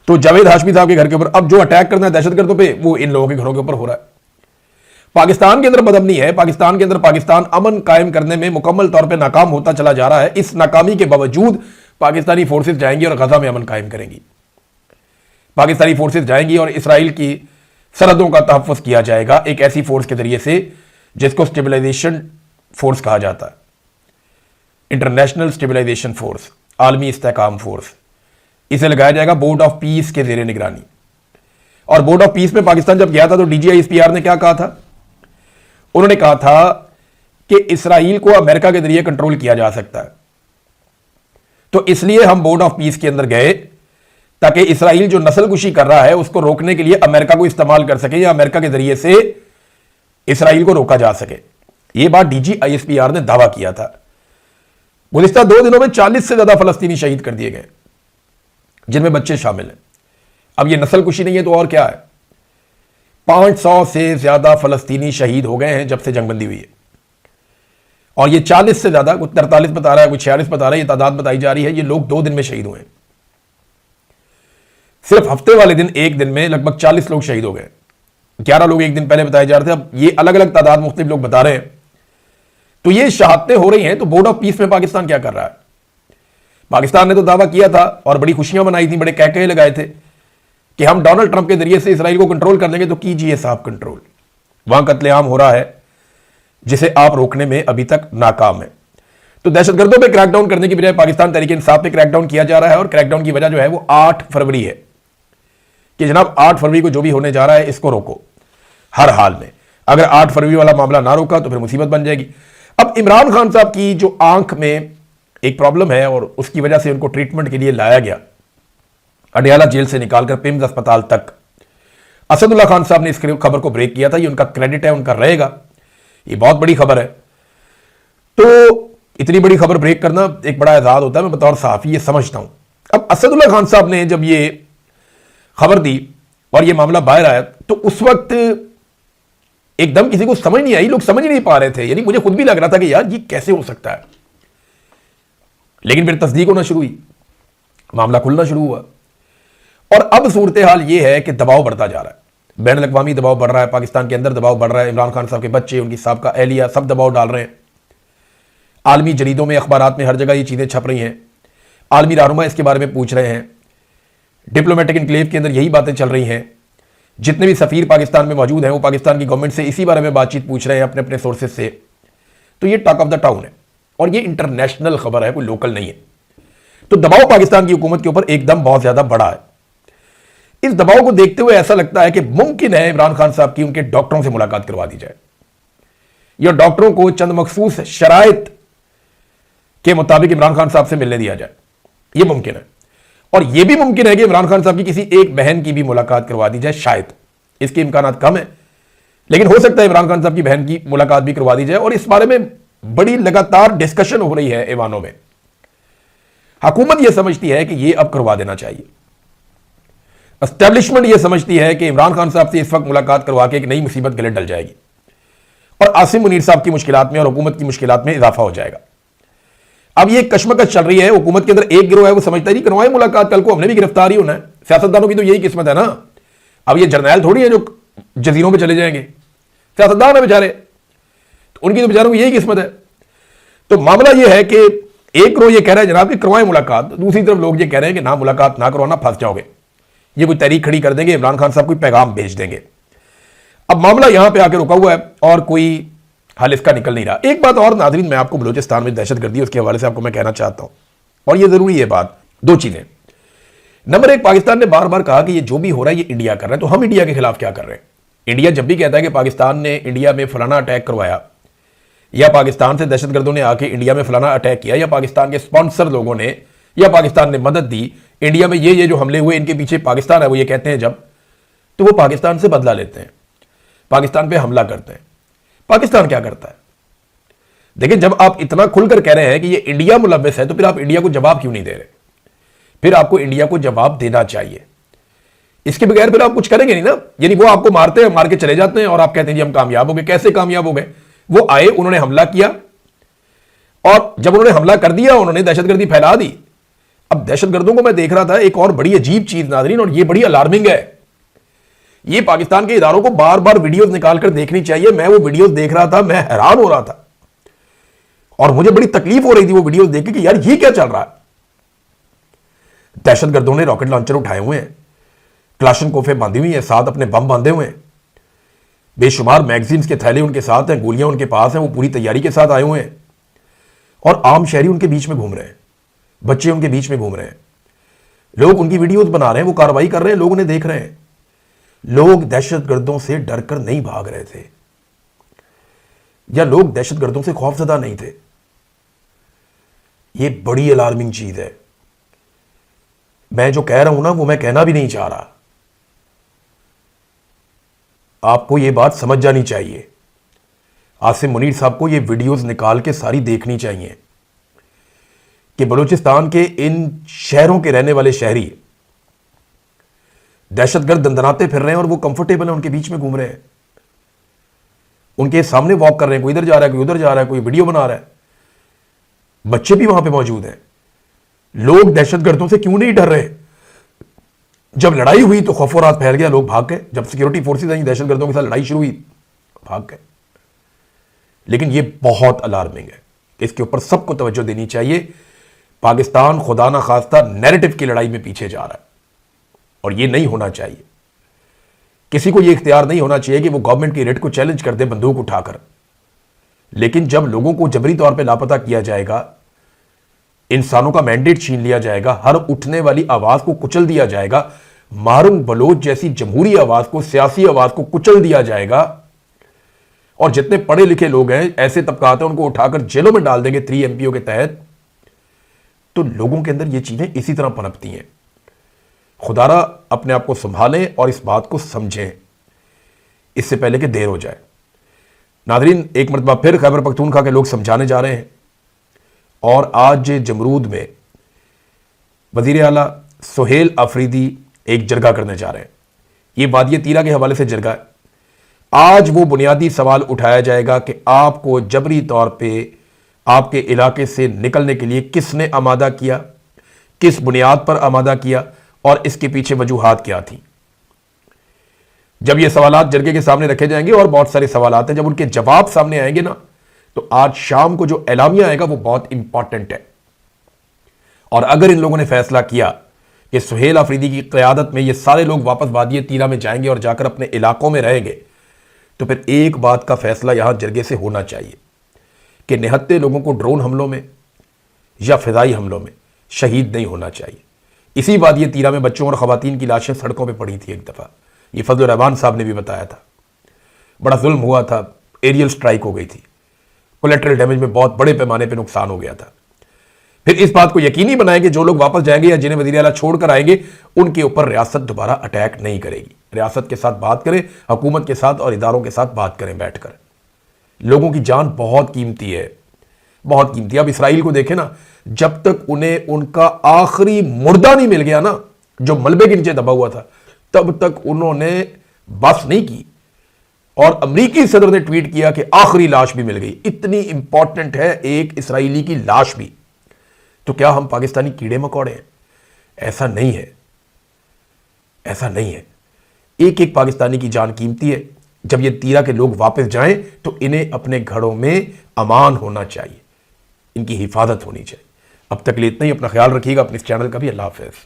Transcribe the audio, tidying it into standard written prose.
तो जावेद हाशमी साहब के घर के ऊपर अब जो अटैक करना है दहशतगर्दों पे, वो इन लोगों के घरों के ऊपर हो रहा है। पाकिस्तान के अंदर बदअमनी है, पाकिस्तान के अंदर पाकिस्तान अमन कायम करने में मुकम्मल तौर पे नाकाम होता चला जा रहा है। इस नाकामी के बावजूद पाकिस्तानी फोर्सेस जाएंगी और गजा में अमन कायम करेंगी। पाकिस्तानी फोर्सेस जाएंगी और इसराइल की सरहदों का तहफ़्फ़ुज़ किया जाएगा एक ऐसी फोर्स के जरिए से जिसको स्टेबलाइजेशन फोर्स कहा जाता है, इंटरनेशनल स्टेबलाइजेशन फोर्स, आलमी इस्तेहकाम फोर्स। इसे लगाया जाएगा बोर्ड ऑफ पीस के जेर निगरानी। और बोर्ड ऑफ पीस में पाकिस्तान जब गया था तो DGISPR ने क्या कहा था? उन्होंने कहा था कि इसराइल को अमेरिका के जरिए कंट्रोल किया जा सकता है, तो इसलिए हम बोर्ड ऑफ पीस के अंदर गए ताकि इसराइल जो नस्लकुशी कर रहा है उसको रोकने के लिए अमेरिका को इस्तेमाल कर सके या अमेरिका के जरिए से इसराइल को रोका जा सके। यह बात DGISPR ने दावा किया था। गुज़िश्ता 2 दिनों में 40 से ज्यादा फलस्तीनी शहीद कर दिए गए, जिनमें बच्चे शामिल हैं। अब यह नस्लकुशी नहीं है तो और क्या है? 500 से ज्यादा फलस्तीनी शहीद हो गए हैं जब से जंगबंदी हुई है, और ये 40 से ज्यादा, कुछ 43 बता रहा है, कुछ 46 बता रहा है, ये तादाद बताई जा रही है। ये लोग 2 दिन में शहीद हुए हैं। सिर्फ हफ्ते वाले दिन एक दिन में लगभग 40 लोग शहीद हो गए। 11 लोग एक दिन पहले बताए जा रहे थे, अब ये अलग अलग तादाद मुख्तलिफ लोग बता रहे हैं। तो ये शहादतें हो रही हैं। तो बोर्ड ऑफ पीस में पाकिस्तान क्या कर रहा है? पाकिस्तान ने तो दावा किया था और बड़ी खुशियां मनाई थी, बड़े कह लगाए थे कि हम डोनाल्ड ट्रंप के जरिए से इसराइल को कंट्रोल कर लेंगे। तो कीजिए साहब कंट्रोल। वहां कत्लेआम हो रहा है जिसे आप रोकने में अभी तक नाकाम है। तो दहशतगर्दों पे क्रैकडाउन करने की बजाय पाकिस्तान तहरीक इंसाफ पे क्रैकडाउन किया जा रहा है, और क्रैकडाउन की वजह जो है वो 8 फरवरी है कि जनाब 8 फरवरी को जो भी होने जा रहा है इसको रोको हर हाल में। अगर 8 फरवरी वाला मामला ना रोका तो फिर मुसीबत बन जाएगी। अब इमरान खान साहब की जो आंख में एक प्रॉब्लम है और उसकी वजह से उनको ट्रीटमेंट के लिए लाया गया अडयाला जेल से निकालकर पिम्स अस्पताल तक। असदुल्ला खान साहब ने इस खबर को ब्रेक किया था, ये उनका क्रेडिट है, उनका रहेगा। ये बहुत बड़ी खबर है। तो इतनी बड़ी खबर ब्रेक करना एक बड़ा एजाज होता है, मैं बतौर सहाफी ये समझता हूं। अब असदुल्ला खान साहब ने जब ये खबर दी और ये मामला बाहर आया तो उस वक्त एकदम किसी को समझ नहीं आई, लोग समझ नहीं पा रहे थे। यानी मुझे खुद भी लग रहा था कि यार ये कैसे हो सकता है, लेकिन फिर तस्दीक होना शुरू हुई, मामला खुलना शुरू हुआ। और अब सूरत हाल ये है कि दबाव बढ़ता जा रहा है, बैन अवी दबाव बढ़ रहा है, पाकिस्तान के अंदर दबाव बढ़ रहा है। इमरान खान साहब के बच्चे, उनकी साहब का एहलिया सब दबाव डाल रहे हैं। आलमी जरीदों में, अखबारात में हर जगह ये चीज़ें छप रही हैं। आलमी रहनुमा इसके बारे में पूछ रहे हैं। डिप्लोमेटिक इनक्लेव के अंदर यही बातें चल रही हैं। जितने भी सफ़ीर पाकिस्तान में मौजूद हैं वो पाकिस्तान की गवर्नमेंट से इसी बारे में बातचीत पूछ रहे हैं अपने अपने सोर्सेज से। तो ये टॉक ऑफ द टाउन है और ये इंटरनेशनल खबर है, कोई लोकल नहीं है। तो दबाव पाकिस्तान की हुकूमत के ऊपर एकदम बहुत ज़्यादा बड़ा है। इस दबाव को देखते हुए ऐसा लगता है कि मुमकिन है इमरान खान साहब की उनके डॉक्टरों से मुलाकात करवा दी जाए, या डॉक्टरों को चंद मखसूस शराइत के मुताबिक इमरान खान साहब से मिलने दिया जाए। यह मुमकिन है। और यह भी मुमकिन है कि इमरान खान साहब की किसी एक बहन की भी मुलाकात करवा दी जाए। शायद इसके इम्कानात कम है, लेकिन हो सकता है इमरान खान साहब की बहन की मुलाकात भी करवा दी जाए। और इस बारे में बड़ी लगातार डिस्कशन हो रही है ऐवानों में। हुकूमत यह समझती है कि यह अब करवा देना चाहिए। एस्टेब्लिशमेंट यह समझती है कि इमरान खान साहब से इस वक्त मुलाकात करवा के एक नई मुसीबत गले डल जाएगी और आसिम मुनीर साहब की मुश्किलात में और हुकूमत की मुश्किलात में इजाफा हो जाएगा। अब ये कश्मकश चल रही है। हुकूमत के अंदर एक गिरोह है वो समझता नहीं करवाए मुलाकात, कल को हमने भी गिरफ्तार ही होना है। सियासतदानों की तो यही किस्मत है ना। अब ये जर्नैल थोड़ी है जो जजीरों पे चले जाएंगे, सियासतदान है बेचारे, तो उनकी तो बेचारों की यही किस्मत है। तो मामला ये है कि एक गिरोह ये कह रहा है जनाब कि करवाएं मुलाकात, दूसरी तरफ लोग ये कह रहे हैं कि ना मुलाकात ना करवाना, फंस जाओगे। ये कोई तहरीक खड़ी कर देंगे, इमरान खान साहब कोई पैगाम भेज देंगे। अब मामला यहां पे आके रुका हुआ है और कोई हल इसका निकल नहीं रहा। एक बात और नाज़रीन, मैं आपको बलूचिस्तान में दहशतगर्दी उसके हवाले से आपको मैं कहना चाहता हूं, और ये जरूरी है बात। 2 चीजें। नंबर 1, पाकिस्तान ने बार बार कहा कि ये जो भी हो रहा है ये इंडिया कर रहा है, तो हम इंडिया के खिलाफ क्या कर रहे हैं? इंडिया जब भी कहता है कि पाकिस्तान ने इंडिया में फलाना अटैक करवाया, या पाकिस्तान से दहशतगर्दों ने आके इंडिया में फलाना अटैक किया, या पाकिस्तान के स्पॉन्सर लोगों ने या पाकिस्तान ने मदद दी, इंडिया में ये जो हमले हुए इनके पीछे पाकिस्तान है, वो ये कहते हैं जब, तो वो पाकिस्तान से बदला लेते हैं, पाकिस्तान पे हमला करते हैं। पाकिस्तान क्या करता है? देखिए, जब आप इतना खुलकर कह रहे हैं कि ये इंडिया मुलव्वस है, तो फिर आप इंडिया को जवाब क्यों नहीं दे रहे? फिर आपको इंडिया को जवाब देना चाहिए। इसके बगैर फिर आप कुछ करेंगे नहीं ना। यानी वो आपको मारते हैं, मार के चले जाते हैं और आप कहते हैं जी हम कामयाब हो गए। कैसे कामयाब हो गए? वो आए, उन्होंने हमला किया, और जब उन्होंने हमला कर दिया, उन्होंने दहशतगर्दी फैला दी। अब दहशतगर्दों को मैं देख रहा था, एक और बड़ी अजीब चीज नाज़रीन, और ये बड़ी अलार्मिंग है। ये पाकिस्तान के इदारों को बार बार वीडियोस निकालकर देखनी चाहिए। मैं वो वीडियोस देख रहा था, मैं हैरान हो रहा था और मुझे बड़ी तकलीफ हो रही थी वो वीडियोस देख के कि यार ये क्या चल रहा है। दहशतगर्दों ने रॉकेट लॉन्चर उठाए हुए हैं, क्लाशनकोफे बांधी हुई हैं, साथ अपने बम बांधे हुए हैं, बेशुमार मैगजीन्स के थैले उनके साथ हैं, गोलियां उनके पास हैं, वो पूरी तैयारी के साथ आए हुए हैं और आम शहरी उनके बीच में घूम रहे हैं, बच्चे उनके बीच में घूम रहे हैं, लोग उनकी वीडियोस बना रहे हैं, वो कार्रवाई कर रहे हैं, लोग उन्हें देख रहे हैं। लोग दहशतगर्दों से डरकर नहीं भाग रहे थे या लोग दहशतगर्दों से खौफजदा नहीं थे। यह बड़ी अलार्मिंग चीज है। मैं जो कह रहा हूं ना वो मैं कहना भी नहीं चाह रहा। आपको यह बात समझ जानी चाहिए। आसिम मुनीर साहब को यह वीडियोस निकाल के सारी देखनी चाहिए कि बलूचिस्तान के इन शहरों के रहने वाले शहरी दहशतगर्द दंदनाते फिर रहे हैं और वो कंफर्टेबल है, उनके बीच में घूम रहे हैं, उनके सामने वॉक कर रहे हैं, कोई इधर जा रहा है, कोई उधर जा रहा है, कोई वीडियो बना रहा है, बच्चे भी वहां पे मौजूद हैं। लोग दहशतगर्दों से क्यों नहीं डर रहे? जब लड़ाई हुई तो खौफ और रात फैल गया, लोग भाग गए। जब सिक्योरिटी फोर्सेज आई, दहशतगर्दों के साथ लड़ाई शुरू हुई, भाग गए। लेकिन यह बहुत अलार्मिंग है, इसके ऊपर सबको तवज्जो देनी चाहिए। पाकिस्तान खुदा ना खास्ता नैरेटिव की लड़ाई में पीछे जा रहा है और यह नहीं होना चाहिए। किसी को यह इख्तियार नहीं होना चाहिए कि वो गवर्नमेंट की रेट को चैलेंज कर दे बंदूक उठाकर। लेकिन जब लोगों को जबरी तौर पे लापता किया जाएगा, इंसानों का मैंडेट छीन लिया जाएगा, हर उठने वाली आवाज को कुचल दिया जाएगा, मारूम बलोच जैसी जमहूरी आवाज को, सियासी आवाज को कुचल दिया जाएगा और जितने पढ़े लिखे लोग हैं, ऐसे तबकात हैं, उनको उठाकर जेलों में डाल देंगे 3 MPO के तहत, तो लोगों के अंदर ये चीजें इसी तरह पनपती हैं। खुदारा अपने आप को संभालें और इस बात को समझें इससे पहले कि देर हो जाए। नादरीन, एक मरतबा फिर खैबर पख्तूनख्वा के लोग समझाने जा रहे हैं और आज जमरूद में वजीर आला सुहेल अफरीदी एक जरगा करने जा रहे हैं। ये वादिय तीरा के हवाले से जरगा है। आज वो बुनियादी सवाल उठाया जाएगा कि आपको जबरी तौर पे आपके इलाके से निकलने के लिए किसने आमादा किया, किस बुनियाद पर आमादा किया और इसके पीछे वजूहात क्या थी। जब ये सवालात जरगे के सामने रखे जाएंगे और बहुत सारे सवालात हैं, जब उनके जवाब सामने आएंगे ना, तो आज शाम को जो एलामिया आएगा वो बहुत इंपॉर्टेंट है। और अगर इन लोगों ने फैसला किया कि सुहेल अफरीदी की क़यादत में ये सारे लोग वापस वादिय तीरा में जाएंगे और जाकर अपने इलाकों में रहेंगे, तो फिर एक बात का फैसला यहां जरगे से होना चाहिए कि निहत्ते लोगों को ड्रोन हमलों में या फिजाई हमलों में शहीद नहीं होना चाहिए। इसी वादिय तीरा में बच्चों और खवातीन की लाशें सड़कों पर पड़ी थी एक दफ़ा, ये फजल रहमान साहब ने भी बताया था। बड़ा जुल्म हुआ था, एरियल स्ट्राइक हो गई थी, कोलेटरल डैमेज में बहुत बड़े पैमाने पर नुकसान हो गया था। फिर इस बात को यकीनी बनाएं कि जो लोग वापस जाएंगे या जिन्हें वज़ीर आला छोड़कर आएंगे, उनके ऊपर रियासत दोबारा अटैक नहीं करेगी। रियासत के साथ बात करें, हुकूमत के साथ और इदारों के साथ बात करें बैठकर। लोगों की जान बहुत कीमती है, बहुत कीमती है। अब इसराइल को देखें ना, जब तक उन्हें उनका आखिरी मुर्दा नहीं मिल गया ना, जो मलबे के नीचे दबा हुआ था, तब तक उन्होंने बस नहीं की। और अमरीकी सदर ने ट्वीट किया कि आखिरी लाश भी मिल गई। इतनी इंपॉर्टेंट है एक इसराइली की लाश भी। तो क्या हम पाकिस्तानी कीड़े मकोड़े हैं? ऐसा नहीं है, ऐसा नहीं है। एक एक पाकिस्तानी की जान कीमती है। जब ये तीरा के लोग वापस जाएं तो इन्हें अपने घरों में अमान होना चाहिए, इनकी हिफाजत होनी चाहिए। अब तक लिए इतना ही। अपना ख्याल रखिएगा, अपने इस चैनल का भी। अल्लाह हाफ़िज़।